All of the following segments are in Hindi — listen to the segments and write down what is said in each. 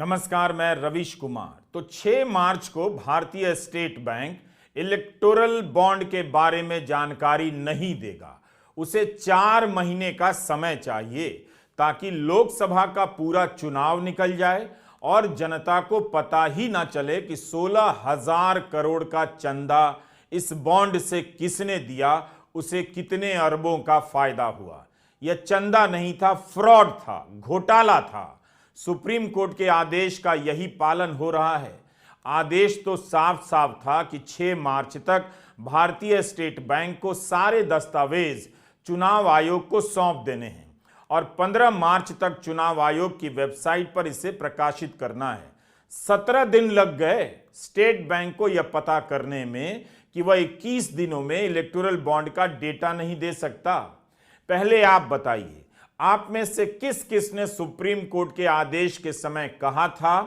नमस्कार, मैं रविश कुमार। तो 6 मार्च को भारतीय स्टेट बैंक इलेक्टोरल बॉन्ड के बारे में जानकारी नहीं देगा। उसे 4 महीने का समय चाहिए ताकि लोकसभा का पूरा चुनाव निकल जाए और जनता को पता ही ना चले कि 16,000 करोड़ का चंदा इस बॉन्ड से किसने दिया, उसे कितने अरबों का फायदा हुआ। यह चंदा नहीं था, फ्रॉड था, घोटाला था। सुप्रीम कोर्ट के आदेश का यही पालन हो रहा है। आदेश तो साफ साफ था कि 6 मार्च तक भारतीय स्टेट बैंक को सारे दस्तावेज चुनाव आयोग को सौंप देने हैं और 15 मार्च तक चुनाव आयोग की वेबसाइट पर इसे प्रकाशित करना है। 17 दिन लग गए स्टेट बैंक को यह पता करने में कि वह 21 दिनों में इलेक्टोरल बॉन्ड का डेटा नहीं दे सकता। पहले आप बताइए, आप में से किस किस ने सुप्रीम कोर्ट के आदेश के समय कहा था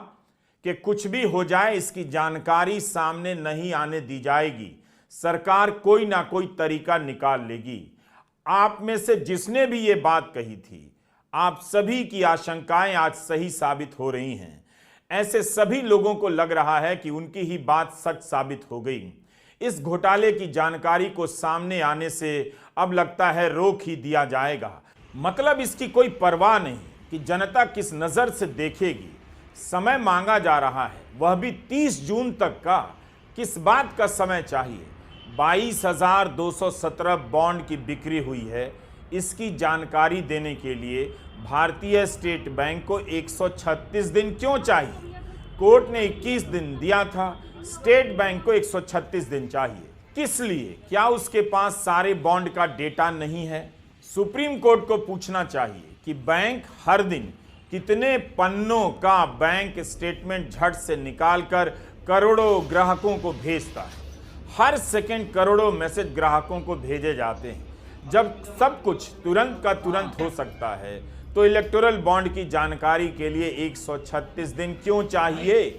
कि कुछ भी हो जाए इसकी जानकारी सामने नहीं आने दी जाएगी, सरकार कोई ना कोई तरीका निकाल लेगी। आप में से जिसने भी ये बात कही थी, आप सभी की आशंकाएं आज सही साबित हो रही हैं। ऐसे सभी लोगों को लग रहा है कि उनकी ही बात सच साबित हो गई। इस घोटाले की जानकारी को सामने आने से अब लगता है रोक ही दिया जाएगा। मतलब इसकी कोई परवाह नहीं कि जनता किस नजर से देखेगी। समय मांगा जा रहा है, वह भी 30 जून तक का। किस बात का समय चाहिए? 22,217 बॉन्ड की बिक्री हुई है। इसकी जानकारी देने के लिए भारतीय स्टेट बैंक को 136 दिन क्यों चाहिए? कोर्ट ने 21 दिन दिया था, स्टेट बैंक को 136 दिन चाहिए। किस लिए? क्या उसके पास सारे बॉन्ड का डेटा नहीं है? सुप्रीम कोर्ट को पूछना चाहिए कि बैंक हर दिन कितने पन्नों का बैंक स्टेटमेंट झट से निकालकर करोड़ों ग्राहकों को भेजता है। हर सेकंड करोड़ों मैसेज ग्राहकों को भेजे जाते हैं। जब सब कुछ तुरंत का तुरंत हो सकता है तो इलेक्टोरल बॉन्ड की जानकारी के लिए 136 दिन क्यों चाहिए?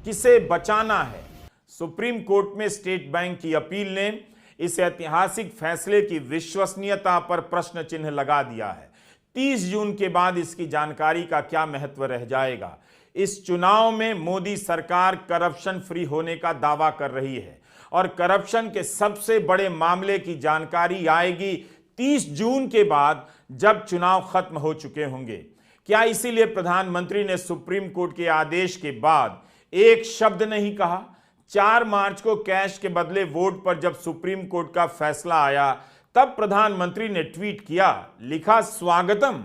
किसे बचाना है? सुप्रीम कोर्ट में स्टेट बैंक की अपील ने इस ऐतिहासिक फैसले की विश्वसनीयता पर प्रश्न चिन्ह लगा दिया है। 30 जून के बाद इसकी जानकारी का क्या महत्व रह जाएगा? इस चुनाव में मोदी सरकार करप्शन फ्री होने का दावा कर रही है और करप्शन के सबसे बड़े मामले की जानकारी आएगी 30 जून के बाद, जब चुनाव खत्म हो चुके होंगे। क्या इसीलिए प्रधानमंत्री ने सुप्रीम कोर्ट के आदेश के बाद एक शब्द नहीं कहा? 4 मार्च को कैश के बदले वोट पर जब सुप्रीम कोर्ट का फैसला आया, तब प्रधानमंत्री ने ट्वीट किया, लिखा स्वागतम,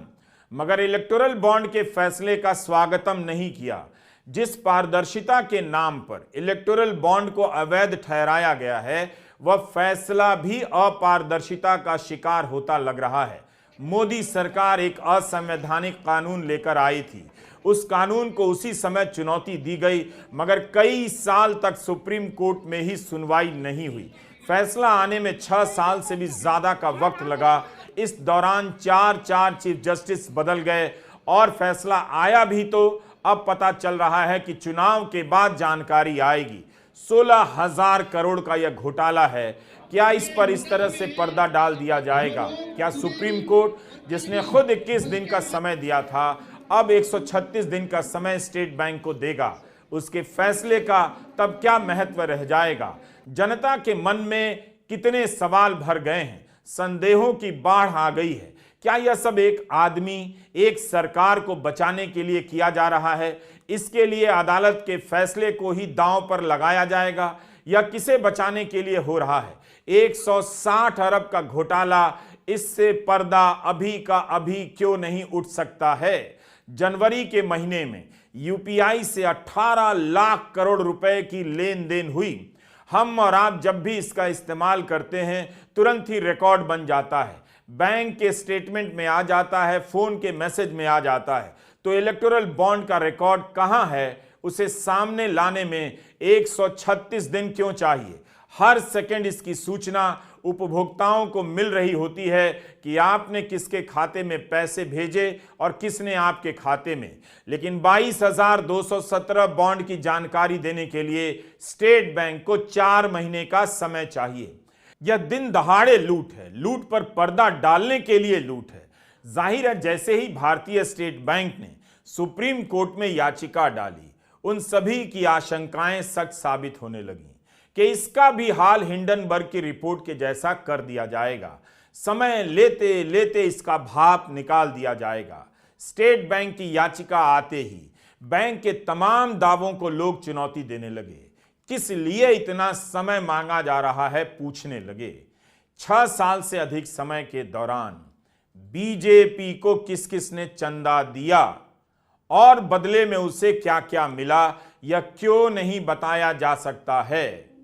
मगर इलेक्टोरल बॉन्ड के फैसले का स्वागतम नहीं किया। जिस पारदर्शिता के नाम पर इलेक्टोरल बॉन्ड को अवैध ठहराया गया है, वह फैसला भी अपारदर्शिता का शिकार होता लग रहा है। मोदी सरकार एक असंवैधानिक कानून लेकर आई थी। उस कानून को उसी समय चुनौती दी गई, मगर कई साल तक सुप्रीम कोर्ट में ही सुनवाई नहीं हुई। फैसला आने में 6 साल से भी ज्यादा का वक्त लगा। इस दौरान 4 चीफ जस्टिस बदल गए और फैसला आया भी तो अब पता चल रहा है कि चुनाव के बाद जानकारी आएगी। 16,000 करोड़ का यह घोटाला है। क्या इस पर इस तरह से पर्दा डाल दिया जाएगा? क्या सुप्रीम कोर्ट, जिसने खुद 21 दिन का समय दिया था, अब 136 दिन का समय स्टेट बैंक को देगा? उसके फैसले का तब क्या महत्व रह जाएगा? जनता के मन में कितने सवाल भर गए हैं, संदेहों की बाढ़ आ गई है। क्या यह सब एक आदमी, एक सरकार को बचाने के लिए किया जा रहा है? इसके लिए अदालत के फैसले को ही दांव पर लगाया जाएगा या किसे बचाने के लिए हो रहा है? 160 अरब का घोटाला, इससे पर्दा अभी का अभी क्यों नहीं उठ सकता है? जनवरी के महीने में यूपीआई से 18 लाख करोड़ रुपए की लेन देन हुई। हम और आप जब भी इसका इस्तेमाल करते हैं, तुरंत ही रिकॉर्ड बन जाता है, बैंक के स्टेटमेंट में आ जाता है, फोन के मैसेज में आ जाता है। तो इलेक्टोरल बॉन्ड का रिकॉर्ड कहां है? उसे सामने लाने में 136 दिन क्यों चाहिए? हर सेकंड इसकी सूचना उपभोक्ताओं को मिल रही होती है कि आपने किसके खाते में पैसे भेजे और किसने आपके खाते में। लेकिन 22,217 बॉन्ड की जानकारी देने के लिए स्टेट बैंक को 4 महीने का समय चाहिए। यह दिन दहाड़े लूट है, लूट पर पर्दा डालने के लिए लूट है। जाहिर है, जैसे ही भारतीय स्टेट बैंक ने सुप्रीम कोर्ट में याचिका डाली, उन सभी की आशंकाएं सच साबित होने लगी कि इसका भी हाल हिंडनबर्ग की रिपोर्ट के जैसा कर दिया जाएगा। समय लेते लेते इसका भाप निकाल दिया जाएगा। स्टेट बैंक की याचिका आते ही बैंक के तमाम दावों को लोग चुनौती देने लगे। किस लिए इतना समय मांगा जा रहा है पूछने लगे। 6 साल से अधिक समय के दौरान बीजेपी को किस किस ने चंदा दिया और बदले में उसे क्या क्या मिला, यह क्यों नहीं बताया जा सकता है।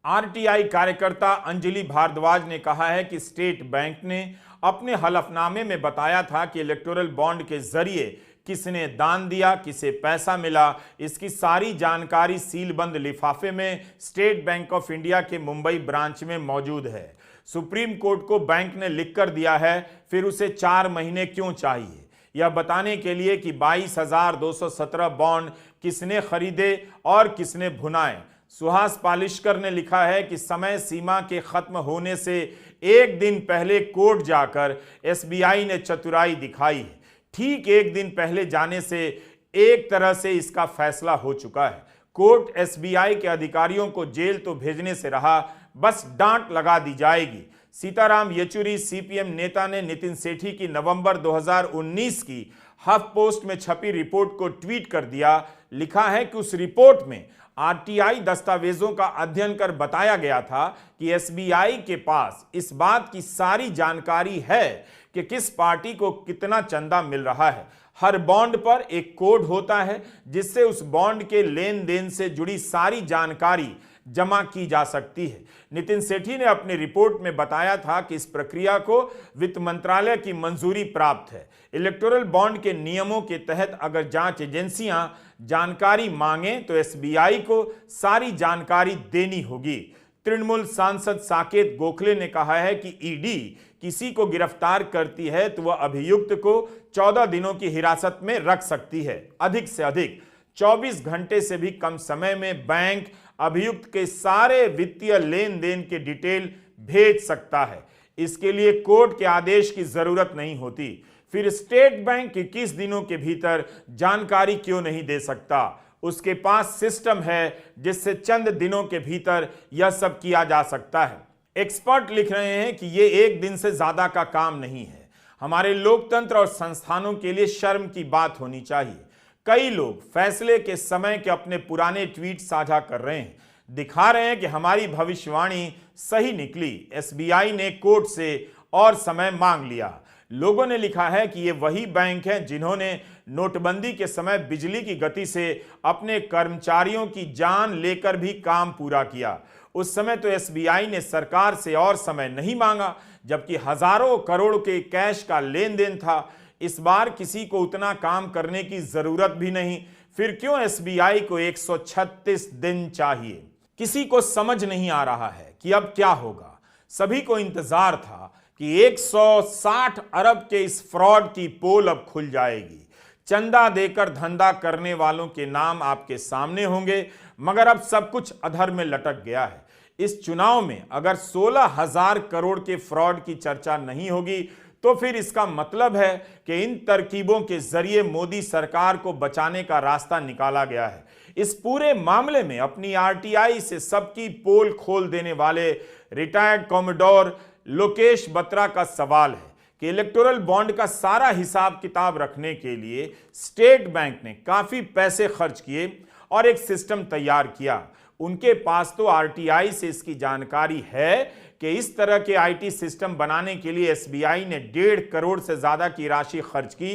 आरटीआई कार्यकर्ता अंजलि भारद्वाज ने कहा है कि स्टेट बैंक ने अपने हलफनामे में बताया था कि इलेक्टोरल बॉन्ड के जरिए किसने दान दिया, किसे पैसा मिला, इसकी सारी जानकारी सीलबंद लिफाफे में स्टेट बैंक ऑफ इंडिया के मुंबई ब्रांच में मौजूद है। सुप्रीम कोर्ट को बैंक ने लिखकर दिया है, फिर उसे 4 महीने क्यों चाहिए यह बताने के लिए कि 22,217 बॉन्ड किसने खरीदे और किसने भुनाए। सुहास पालिशकर ने लिखा है कि समय सीमा के खत्म होने से एक दिन पहले कोर्ट जाकर एसबीआई ने चतुराई दिखाई है। ठीक एक दिन पहले जाने से एक तरह से इसका फैसला हो चुका है। कोर्ट एसबीआई के अधिकारियों को जेल तो भेजने से रहा, बस डांट लगा दी जाएगी। सीताराम येचुरी सीपीएम नेता ने नितिन सेठी की नवंबर 2019 की हफ पोस्ट में छपी रिपोर्ट को ट्वीट कर दिया। लिखा है कि उस रिपोर्ट में आरटीआई दस्तावेजों का अध्ययन कर बताया गया था कि एसबीआई के पास इस बात की सारी जानकारी है कि किस पार्टी को कितना चंदा मिल रहा है। हर बॉन्ड पर एक कोड होता है जिससे उस बॉन्ड के लेन देन से जुड़ी सारी जानकारी जमा की जा सकती है। नितिन सेठी ने अपनी रिपोर्ट में बताया था कि इस प्रक्रिया को वित्त मंत्रालय की मंजूरी प्राप्त है। इलेक्टोरल बॉन्ड के नियमों के तहत अगर जांच एजेंसियां जानकारी मांगे तो एसबीआई को सारी जानकारी देनी होगी। तृणमूल सांसद साकेत गोखले ने कहा है कि ईडी किसी को गिरफ्तार करती है तो वह अभियुक्त को 14 दिनों की हिरासत में रख सकती है। अधिक से अधिक 24 घंटे से भी कम समय में बैंक अभियुक्त के सारे वित्तीय लेन देन के डिटेल भेज सकता है। इसके लिए कोर्ट के आदेश की जरूरत नहीं होती। फिर स्टेट बैंक 21 दिनों के भीतर जानकारी क्यों नहीं दे सकता? उसके पास सिस्टम है जिससे चंद दिनों के भीतर यह सब किया जा सकता है। एक्सपर्ट लिख रहे हैं कि यह एक दिन से ज्यादा का काम नहीं है। हमारे लोकतंत्र और संस्थानों के लिए शर्म की बात होनी चाहिए। कई लोग फैसले के समय के अपने पुराने ट्वीट साझा कर रहे हैं, दिखा रहे हैं कि हमारी भविष्यवाणी सही निकली। एसबीआई ने कोर्ट से और समय मांग लिया। लोगों ने लिखा है कि ये वही बैंक हैं जिन्होंने नोटबंदी के समय बिजली की गति से अपने कर्मचारियों की जान लेकर भी काम पूरा किया। उस समय तो एसबीआई ने सरकार से और समय नहीं मांगा, जबकि हजारों करोड़ के कैश का लेन देन था। इस बार किसी को उतना काम करने की जरूरत भी नहीं, फिर क्यों एसबीआई को 136 दिन चाहिए? किसी को समझ नहीं आ रहा है कि अब क्या होगा। सभी को इंतजार था कि 160 अरब के इस फ्रॉड की पोल अब खुल जाएगी। चंदा देकर धंधा करने वालों के नाम आपके सामने होंगे, मगर अब सब कुछ अधर में लटक गया है। इस चुनाव में अगर 16,000 करोड़ के फ्रॉड की चर्चा नहीं होगी तो फिर इसका मतलब है कि इन तरकीबों के जरिए मोदी सरकार को बचाने का रास्ता निकाला गया है। इस पूरे मामले में अपनी आरटीआई से सबकी पोल खोल देने वाले रिटायर्ड कॉमोडोर लोकेश बत्रा का सवाल है कि इलेक्टोरल बॉन्ड का सारा हिसाब किताब रखने के लिए स्टेट बैंक ने काफी पैसे खर्च किए और एक सिस्टम तैयार किया। उनके पास तो आरटीआई से इसकी जानकारी है कि इस तरह के आईटी सिस्टम बनाने के लिए एसबीआई ने 1.5 करोड़ से ज्यादा की राशि खर्च की।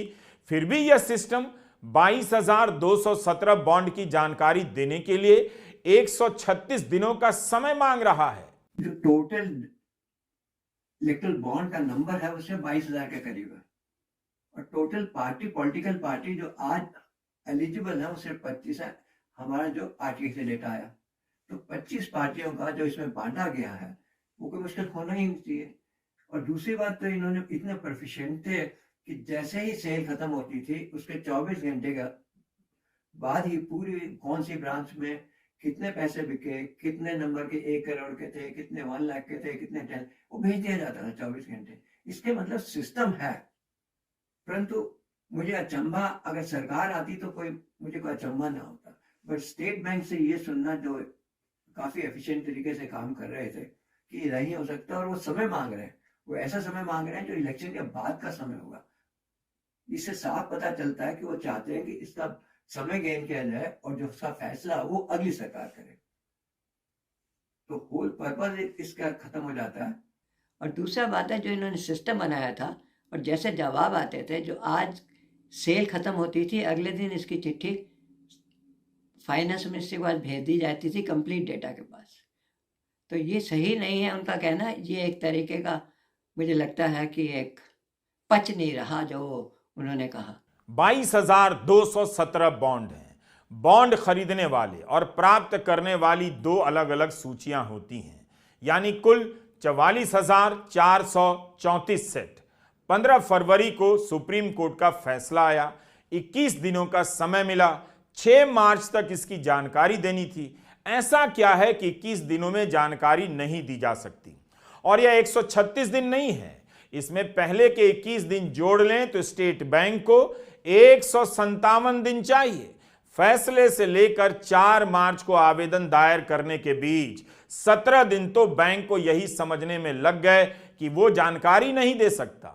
फिर भी यह सिस्टम 22,217 बॉन्ड की जानकारी देने के लिए 136 दिनों का समय मांग रहा है। जो टोटल इलेक्टोरल बॉन्ड का नंबर है उससे 22,000 के करीब है और टोटल पॉलिटिकल पार्टी जो आज एलिजिबल है वो सिर्फ 25 है। हमारा जो आरटीआई से डेटा आया तो 25 पार्टियों का जो इसमें बांटा गया है वो कोई मुश्किल होना ही नहीं चाहिए। और दूसरी बात तो इन्होंने इतने प्रोफिशिएंट थे कि जैसे ही सेल खत्म होती थी उसके 24 घंटे का बाद ही पूरी कौन सी ब्रांच में कितने पैसे बिके, कितने नंबर के 1 करोड़ के थे, कितने 1 लाख के थे, कितने 10, वो भेज दिया जाता था 24 घंटे। इसके मतलब सिस्टम है, परंतु मुझे अचंभा, अगर सरकार आती तो मुझे कोई अचंभा ना होता, बट स्टेट बैंक से ये सुनना, जो काफी एफिशिएंट तरीके से काम कर रहे थे, कि नहीं हो सकता, और वो समय मांग रहे हैं, वो ऐसा समय मांग रहे हैं जो इलेक्शन के बाद का समय होगा। इससे साफ पता चलता है कि वो चाहते हैं कि इसका समय गेन किया जाए और जो उसका फैसला वो अगली सरकार करे, तो होल पर्पज इसका खत्म हो जाता है। और दूसरा बात है, जो इन्होंने सिस्टम बनाया था और जैसे जवाब आते थे, जो आज सेल ख़त्म होती थी, अगले दिन इसकी चिट्ठी फाइनेंस मिनिस्ट्री के पास भेज दी जाती थी कंप्लीट डेटा के पास। तो ये सही नहीं है उनका कहना। ये एक तरीके का मुझे लगता है कि एक पच नहीं रहा जो उन्होंने कहा। 22,217 बॉन्ड हैं। बॉन्ड खरीदने वाले और प्राप्त करने वाली दो अलग अलग सूचियां होती हैं, यानी कुल 44,434 सेट। 15 फरवरी को सुप्रीम कोर्ट का फैसला आया, 21 दिनों का समय मिला, 6 मार्च तक इसकी जानकारी देनी थी। ऐसा क्या है कि 21 दिनों में जानकारी नहीं दी जा सकती? और यह 136 दिन नहीं है, इसमें पहले के 21 दिन जोड़ लें तो स्टेट बैंक को 157 दिन चाहिए। फैसले से लेकर 4 मार्च को आवेदन दायर करने के बीच 17 दिन तो बैंक को यही समझने में लग गए कि वो जानकारी नहीं दे सकता।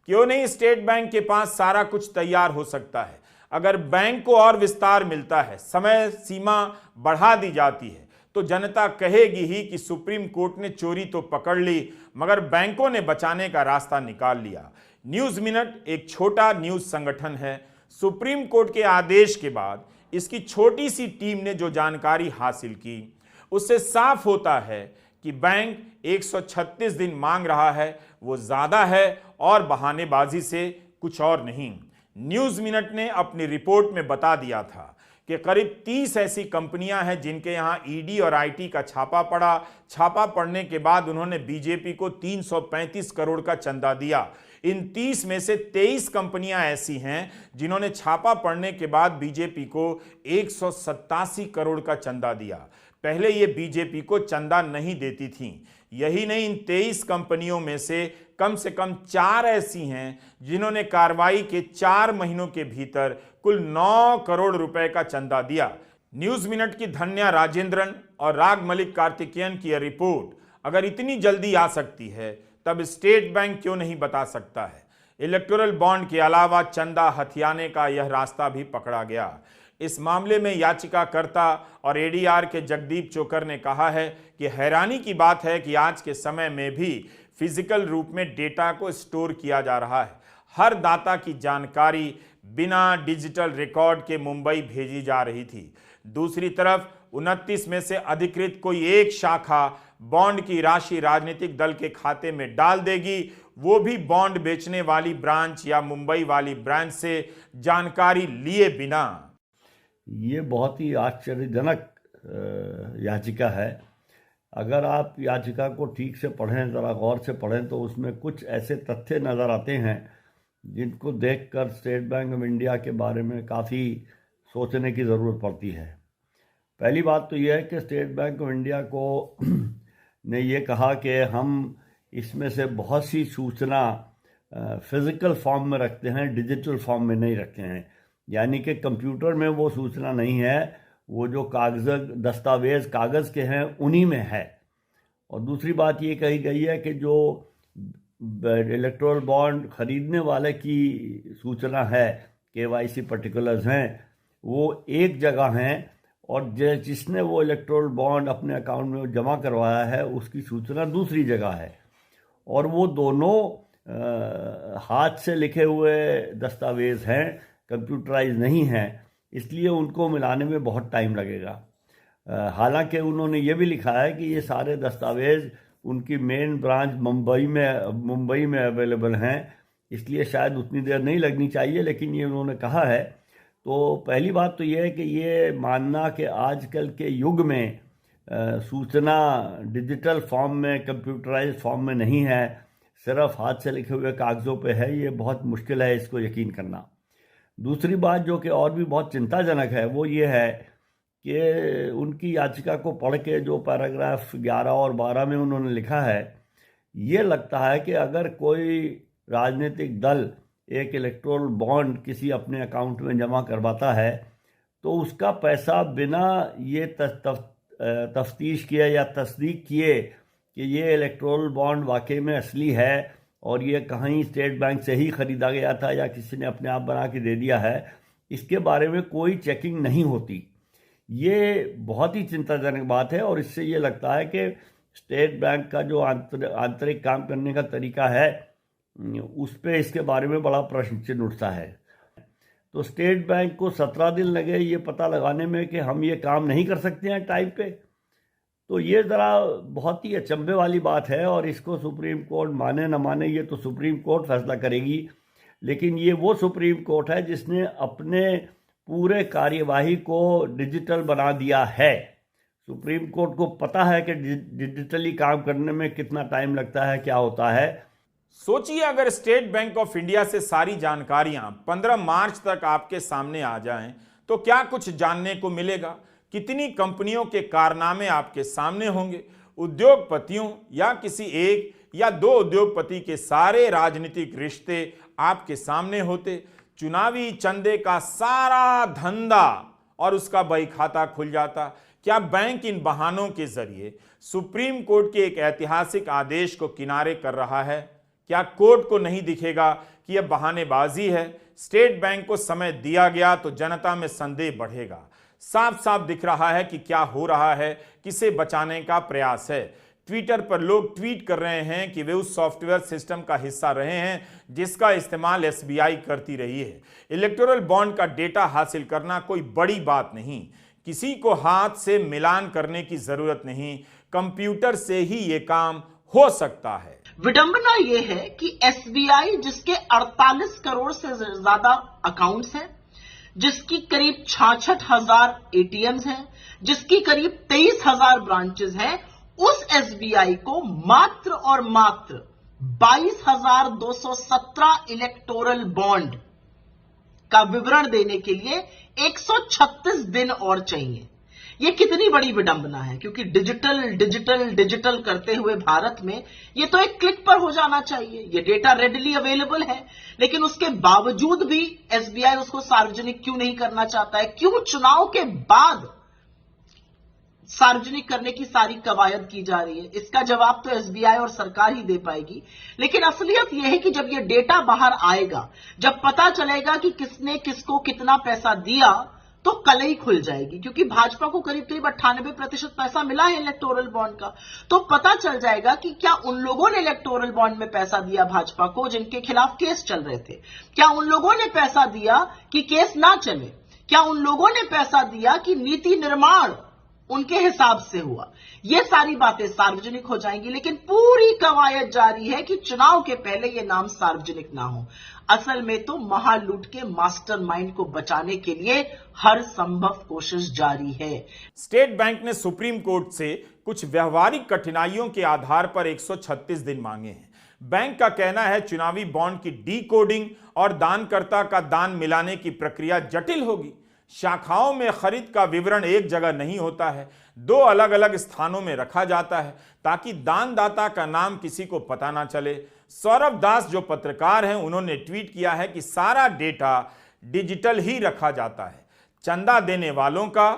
क्यों नहीं? स्टेट बैंक के पास सारा कुछ तैयार हो सकता है। अगर बैंक को और विस्तार मिलता है, समय सीमा बढ़ा दी जाती है, तो जनता कहेगी ही कि सुप्रीम कोर्ट ने चोरी तो पकड़ ली, मगर बैंकों ने बचाने का रास्ता निकाल लिया। न्यूज़ मिनट एक छोटा न्यूज़ संगठन है। सुप्रीम कोर्ट के आदेश के बाद इसकी छोटी सी टीम ने जो जानकारी हासिल की, उससे साफ होता है कि बैंक 136 दिन मांग रहा है, वो ज्यादा है और बहानेबाजी से कुछ और नहीं। न्यूज़ मिनट ने अपनी रिपोर्ट में बता दिया था कि करीब 30 ऐसी कंपनियां हैं जिनके यहां ईडी और आईटी का छापा पड़ा। छापा पड़ने के बाद उन्होंने बीजेपी को 335 करोड़ का चंदा दिया। इन 30 में से 23 कंपनियां ऐसी हैं जिन्होंने छापा पड़ने के बाद बीजेपी को 187 करोड़ का चंदा दिया। पहले ये बीजेपी को चंदा नहीं देती थीं। यही नहीं, इन 23 कंपनियों में से कम 4 ऐसी हैं जिन्होंने कार्रवाई के 4 महीनों के भीतर कुल 9 करोड़ रुपए का चंदा दिया। न्यूज़ मिनट की धन्या राजेंद्रन और राग मलिक कार्तिकेयन की यह रिपोर्ट अगर इतनी जल्दी आ सकती है, तब स्टेट बैंक क्यों नहीं बता सकता है? इलेक्टोरल बॉन्ड के अलावा चंदा हथियाने का यह रास्ता भी पकड़ा गया। इस मामले में याचिकाकर्ता और एडीआर के जगदीप चोकर ने कहा है कि हैरानी की बात है कि आज के समय में भी फिजिकल रूप में डेटा को स्टोर किया जा रहा है। हर दाता की जानकारी बिना डिजिटल रिकॉर्ड के मुंबई भेजी जा रही थी। दूसरी तरफ 29 में से अधिकृत कोई एक शाखा बॉन्ड की राशि राजनीतिक दल के खाते में डाल देगी, वो भी बॉन्ड बेचने वाली ब्रांच या मुंबई वाली ब्रांच से जानकारी लिए बिना। ये बहुत ही आश्चर्यजनक याचिका है। अगर आप याचिका को ठीक से पढ़ें, ज़रा गौर से पढ़ें, तो उसमें कुछ ऐसे तथ्य नज़र आते हैं जिनको देखकर स्टेट बैंक ऑफ इंडिया के बारे में काफ़ी सोचने की ज़रूरत पड़ती है। पहली बात तो यह है कि स्टेट बैंक ऑफ इंडिया को ने ये कहा कि हम इसमें से बहुत सी सूचना फिज़िकल फॉर्म में रखते हैं, डिजिटल फॉर्म में नहीं रखते हैं। यानी कि कंप्यूटर में वो सूचना नहीं है, वो जो दस्तावेज़ कागज़ के हैं उन्हीं में है। और दूसरी बात ये कही गई है कि जो इलेक्टोरल बॉन्ड खरीदने वाले की सूचना है, KYC पर्टिकुलर्स हैं, वो एक जगह हैं, और जिसने वो इलेक्टोरल बॉन्ड अपने अकाउंट में जमा करवाया है उसकी सूचना दूसरी जगह है। और वो दोनों हाथ से लिखे हुए दस्तावेज़ हैं, कंप्यूटराइज नहीं हैं, इसलिए उनको मिलाने में बहुत टाइम लगेगा। हालांकि उन्होंने ये भी लिखा है कि ये सारे दस्तावेज़ उनकी मेन ब्रांच मुंबई में अवेलेबल हैं, इसलिए शायद उतनी देर नहीं लगनी चाहिए, लेकिन ये उन्होंने कहा है। तो पहली बात तो ये है कि ये मानना कि आजकल के युग में सूचना डिजिटल फॉर्म में, कंप्यूटराइज फॉर्म में नहीं है, सिर्फ हाथ से लिखे हुए कागज़ों पे है, ये बहुत मुश्किल है इसको यकीन करना। दूसरी बात जो कि और भी बहुत चिंताजनक है वो ये है कि उनकी याचिका को पढ़ के जो पैराग्राफ 11 और 12 में उन्होंने लिखा है, ये लगता है कि अगर कोई राजनीतिक दल एक इलेक्टोरल बॉन्ड किसी अपने अकाउंट में जमा करवाता है तो उसका पैसा बिना ये तफ्तीश किए या तस्दीक किए कि ये इलेक्टोरल बॉन्ड वाकई में असली है और ये कहीं स्टेट बैंक से ही ख़रीदा गया था या किसी ने अपने आप बना के दे दिया है, इसके बारे में कोई चेकिंग नहीं होती। ये बहुत ही चिंताजनक बात है और इससे ये लगता है कि स्टेट बैंक का जो आंतरिक काम करने का तरीका है उस पर इसके बारे में बड़ा प्रश्न चिन्ह उठता है। तो स्टेट बैंक को 17 दिन लगे ये पता लगाने में कि हम ये काम नहीं कर सकते हैं टाइम पे, तो ये ज़रा बहुत ही अचंभे वाली बात है। और इसको सुप्रीम कोर्ट माने न माने ये तो सुप्रीम कोर्ट फैसला करेगी, लेकिन ये वो सुप्रीम कोर्ट है जिसने अपने पूरे कार्यवाही को डिजिटल बना दिया है। सुप्रीम कोर्ट को पता है कि डिजिटली काम करने में कितना टाइम लगता है, क्या होता है। सोचिए अगर स्टेट बैंक ऑफ इंडिया से सारी जानकारियां 15 मार्च तक आपके सामने आ जाएं तो क्या कुछ जानने को मिलेगा। कितनी कंपनियों के कारनामे आपके सामने होंगे। उद्योगपतियों या किसी एक या दो उद्योगपति के सारे राजनीतिक रिश्ते आपके सामने होते। चुनावी चंदे का सारा धंधा और उसका बही खाता खुल जाता। क्या बैंक इन बहानों के जरिए सुप्रीम कोर्ट के एक ऐतिहासिक आदेश को किनारे कर रहा है? क्या कोर्ट को नहीं दिखेगा कि यह बहानेबाजी है? स्टेट बैंक को समय दिया गया तो जनता में संदेह बढ़ेगा। साफ साफ दिख रहा है कि क्या हो रहा है, किसे बचाने का प्रयास है। ट्विटर पर लोग ट्वीट कर रहे हैं कि वे उस सॉफ्टवेयर सिस्टम का हिस्सा रहे हैं जिसका इस्तेमाल एसबीआई करती रही है। इलेक्टोरल बॉन्ड का डेटा हासिल करना कोई बड़ी बात नहीं, किसी को हाथ से मिलान करने की जरूरत नहीं, कंप्यूटर से ही ये काम हो सकता है। विडंबना यह है कि एसबीआई जिसके 48 करोड़ से ज्यादा अकाउंट्स हैं, जिसकी करीब 66,000 एटीएम्स हैं, जिसकी करीब 23,000 ब्रांचेस हैं, उस एसबीआई को मात्र और मात्र 22,217 इलेक्टोरल बॉन्ड का विवरण देने के लिए 136 दिन और चाहिए। यह कितनी बड़ी विडंबना है, क्योंकि डिजिटल डिजिटल डिजिटल करते हुए भारत में यह तो एक क्लिक पर हो जाना चाहिए। यह डेटा रेडिली अवेलेबल है, लेकिन उसके बावजूद भी एसबीआई उसको सार्वजनिक क्यों नहीं करना चाहता है? क्यों चुनाव के बाद सार्वजनिक करने की सारी कवायद की जा रही है? इसका जवाब तो एसबीआई और सरकार ही दे पाएगी। लेकिन असलियत यह है कि जब यह डेटा बाहर आएगा, जब पता चलेगा कि किसने किसको कितना पैसा दिया, तो कलई खुल जाएगी। क्योंकि भाजपा को करीब 98% पैसा मिला है इलेक्टोरल बॉन्ड का, तो पता चल जाएगा कि क्या उन लोगों ने इलेक्टोरल बॉन्ड में पैसा दिया भाजपा को जिनके खिलाफ केस चल रहे थे? क्या उन लोगों ने पैसा दिया कि केस ना चले? क्या उन लोगों ने पैसा दिया कि नीति निर्माण उनके हिसाब से हुआ? ये सारी बातें सार्वजनिक हो जाएंगी, लेकिन पूरी कवायद जारी है कि चुनाव के पहले ये नाम सार्वजनिक ना हो। असल में तो महालूट के मास्टरमाइंड को बचाने के लिए हर संभव कोशिश जारी है। स्टेट बैंक ने सुप्रीम कोर्ट से कुछ व्यवहारिक कठिनाइयों के आधार पर 136 दिन मांगे हैं। बैंक का कहना है चुनावी बॉन्ड की डीकोडिंग और दानकर्ता का दान मिलाने की प्रक्रिया जटिल होगी। शाखाओं में खरीद का विवरण एक जगह नहीं होता है, 2 अलग अलग स्थानों में रखा जाता है ताकि दानदाता का नाम किसी को पता ना चले। सौरभ दास जो पत्रकार हैं, उन्होंने ट्वीट किया है कि सारा डेटा डिजिटल ही रखा जाता है। चंदा देने वालों का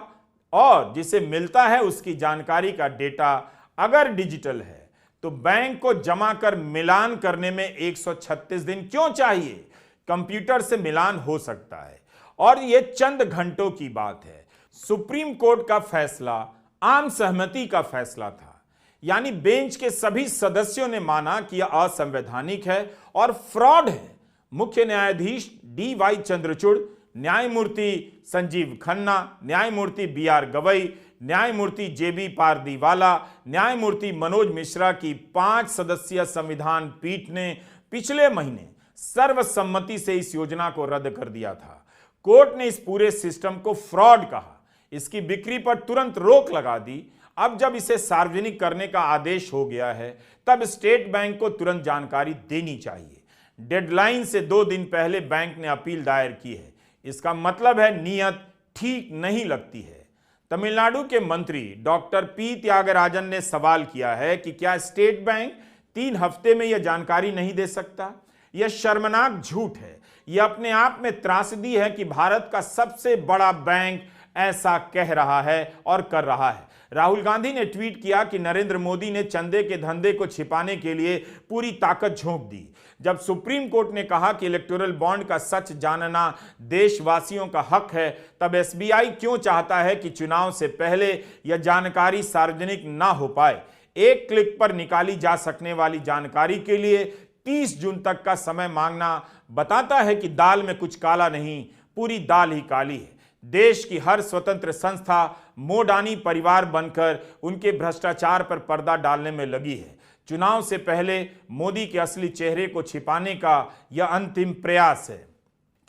और जिसे मिलता है उसकी जानकारी का डेटा अगर डिजिटल है तो बैंक को जमा कर मिलान करने में 136 दिन क्यों चाहिए? कंप्यूटर से मिलान हो सकता है और यह चंद घंटों की बात है। सुप्रीम कोर्ट का फैसला आम सहमति का फैसला था, यानी बेंच के सभी सदस्यों ने माना कि यह असंवैधानिक है और फ्रॉड है। मुख्य न्यायाधीश DY चंद्रचूड़, न्यायमूर्ति संजीव खन्ना, न्यायमूर्ति BR गवई, न्यायमूर्ति JB पारदीवाला, न्यायमूर्ति मनोज मिश्रा की 5 सदस्यीय संविधान पीठ ने पिछले महीने सर्वसम्मति से इस योजना को रद्द कर दिया था। कोर्ट ने इस पूरे सिस्टम को फ्रॉड कहा, इसकी बिक्री पर तुरंत रोक लगा दी। अब जब इसे सार्वजनिक करने का आदेश हो गया है, तब स्टेट बैंक को तुरंत जानकारी देनी चाहिए। डेडलाइन से 2 दिन पहले बैंक ने अपील दायर की है। इसका मतलब है नीयत ठीक नहीं लगती है। तमिलनाडु के मंत्री डॉक्टर P त्यागराजन ने सवाल किया है कि क्या स्टेट बैंक 3 हफ्ते में यह जानकारी नहीं दे सकता? यह शर्मनाक झूठ है। यह अपने आप में त्रासदी है कि भारत का सबसे बड़ा बैंक ऐसा कह रहा है और कर रहा है। राहुल गांधी ने ट्वीट किया कि नरेंद्र मोदी ने चंदे के धंधे को छिपाने के लिए पूरी ताकत झोंक दी। जब सुप्रीम कोर्ट ने कहा कि इलेक्टोरल बॉन्ड का सच जानना देशवासियों का हक है, तब एसबीआई क्यों चाहता है कि चुनाव से पहले यह जानकारी सार्वजनिक ना हो पाए। एक क्लिक पर निकाली जा सकने वाली जानकारी के लिए 30 जून तक का समय मांगना बताता है कि दाल में कुछ काला नहीं, पूरी दाल ही काली है। देश की हर स्वतंत्र संस्था मोडानी परिवार बनकर उनके भ्रष्टाचार पर पर्दा डालने में लगी है। चुनाव से पहले मोदी के असली चेहरे को छिपाने का यह अंतिम प्रयास है।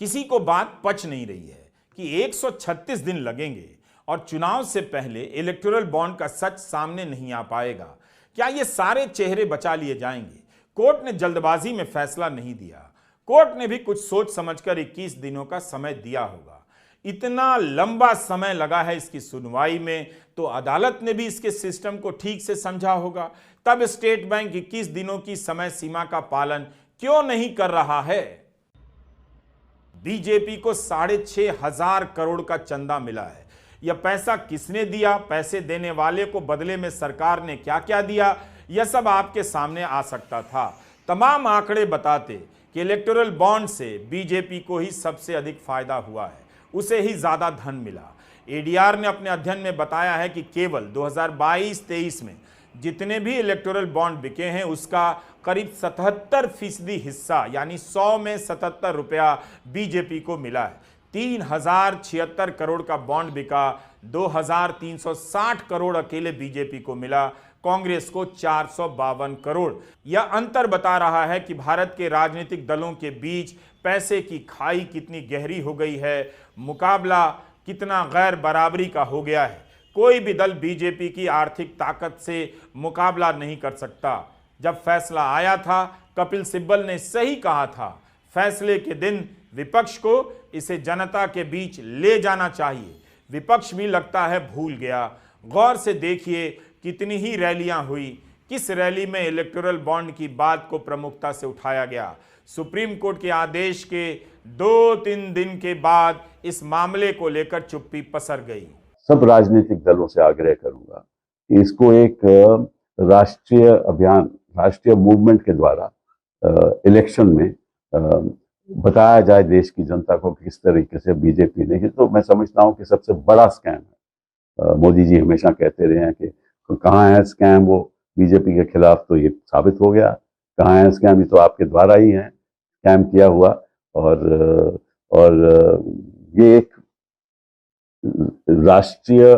किसी को बात पच नहीं रही है कि 136 दिन लगेंगे और चुनाव से पहले इलेक्टोरल बॉन्ड का सच सामने नहीं आ पाएगा। क्या ये सारे चेहरे बचा लिए जाएंगे? कोर्ट ने जल्दबाजी में फैसला नहीं दिया। कोर्ट ने भी कुछ सोच समझकर 21 दिनों का समय दिया होगा। इतना लंबा समय लगा है इसकी सुनवाई में, तो अदालत ने भी इसके सिस्टम को ठीक से समझा होगा। तब स्टेट बैंक 21 दिनों की समय सीमा का पालन क्यों नहीं कर रहा है? बीजेपी को 6,500 करोड़ का चंदा मिला है। यह पैसा किसने दिया, पैसे देने वाले को बदले में सरकार ने क्या क्या दिया, यह सब आपके सामने आ सकता था। तमाम आंकड़े बताते कि इलेक्टोरल बॉन्ड से बीजेपी को ही सबसे अधिक फायदा हुआ है, उसे ही ज्यादा धन मिला। एडीआर ने अपने अध्ययन में बताया है कि केवल 2022-23 में जितने भी इलेक्टोरल बॉन्ड बिके हैं उसका करीब 77% हिस्सा यानी 100 में 77 रुपया बीजेपी को मिला है। 3076 करोड़ का बॉन्ड बिका, 2360 करोड़ अकेले बीजेपी को मिला, कांग्रेस को 452 करोड़। यह अंतर बता रहा है कि भारत के राजनीतिक दलों के बीच पैसे की खाई कितनी गहरी हो गई है, मुकाबला कितना गैर बराबरी का हो गया है। कोई भी दल बीजेपी की आर्थिक ताकत से मुकाबला नहीं कर सकता। जब फैसला आया था, कपिल सिब्बल ने सही कहा था, फैसले के दिन विपक्ष को इसे जनता के बीच ले जाना चाहिए। विपक्ष भी लगता है भूल गया। गौर से देखिए कितनी ही रैलियां हुई, किस रैली में इलेक्टोरल बॉन्ड की बात को प्रमुखता से उठाया गया। सुप्रीम कोर्ट के आदेश के 2-3 दिन के बाद इस मामले को लेकर चुप्पी पसर गई। सब राजनीतिक दलों से आग्रह करूंगा कि इसको एक राष्ट्रीय अभियान, राष्ट्रीय मूवमेंट के द्वारा इलेक्शन में बताया जाए देश की जनता को किस तरीके से बीजेपी ने, तो मैं समझता हूं कि सबसे बड़ा स्कैम है। मोदी जी हमेशा कहते रहे हैं कि कहाँ है स्कैम, वो बीजेपी के खिलाफ, तो ये साबित हो गया। कहाँ है स्कैम, ये तो आपके द्वारा ही है स्कैम किया हुआ। और ये एक राष्ट्रीय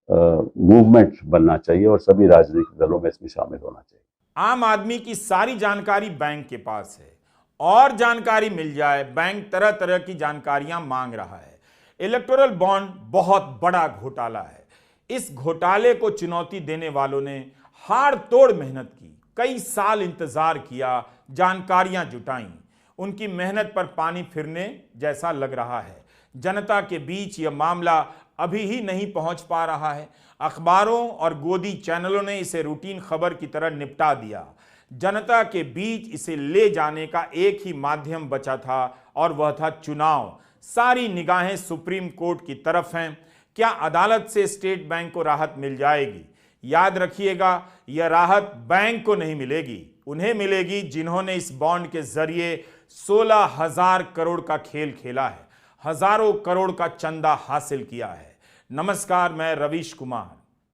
मूवमेंट बनना चाहिए और सभी राजनीतिक दलों में इसमें शामिल होना चाहिए। आम आदमी की सारी जानकारी बैंक के पास है, और जानकारी मिल जाए, बैंक तरह तरह की जानकारियां मांग रहा है। इलेक्टोरल बॉन्ड बहुत बड़ा घोटाला है। इस घोटाले को चुनौती देने वालों ने हाड़ तोड़ मेहनत की, कई साल इंतजार किया, जानकारियां जुटाई। उनकी मेहनत पर पानी फिरने जैसा लग रहा है। जनता के बीच यह मामला अभी ही नहीं पहुंच पा रहा है। अखबारों और गोदी चैनलों ने इसे रूटीन खबर की तरह निपटा दिया। जनता के बीच इसे ले जाने का एक ही माध्यम बचा था और वह था चुनाव। सारी निगाहें सुप्रीम कोर्ट की तरफ हैं। क्या अदालत से स्टेट बैंक को राहत मिल जाएगी? याद रखिएगा, यह राहत बैंक को नहीं मिलेगी, उन्हें मिलेगी जिन्होंने इस बॉन्ड के जरिए 16,000 करोड़ का खेल खेला है, हजारों करोड़ का चंदा हासिल किया है। नमस्कार, मैं रवीश कुमार।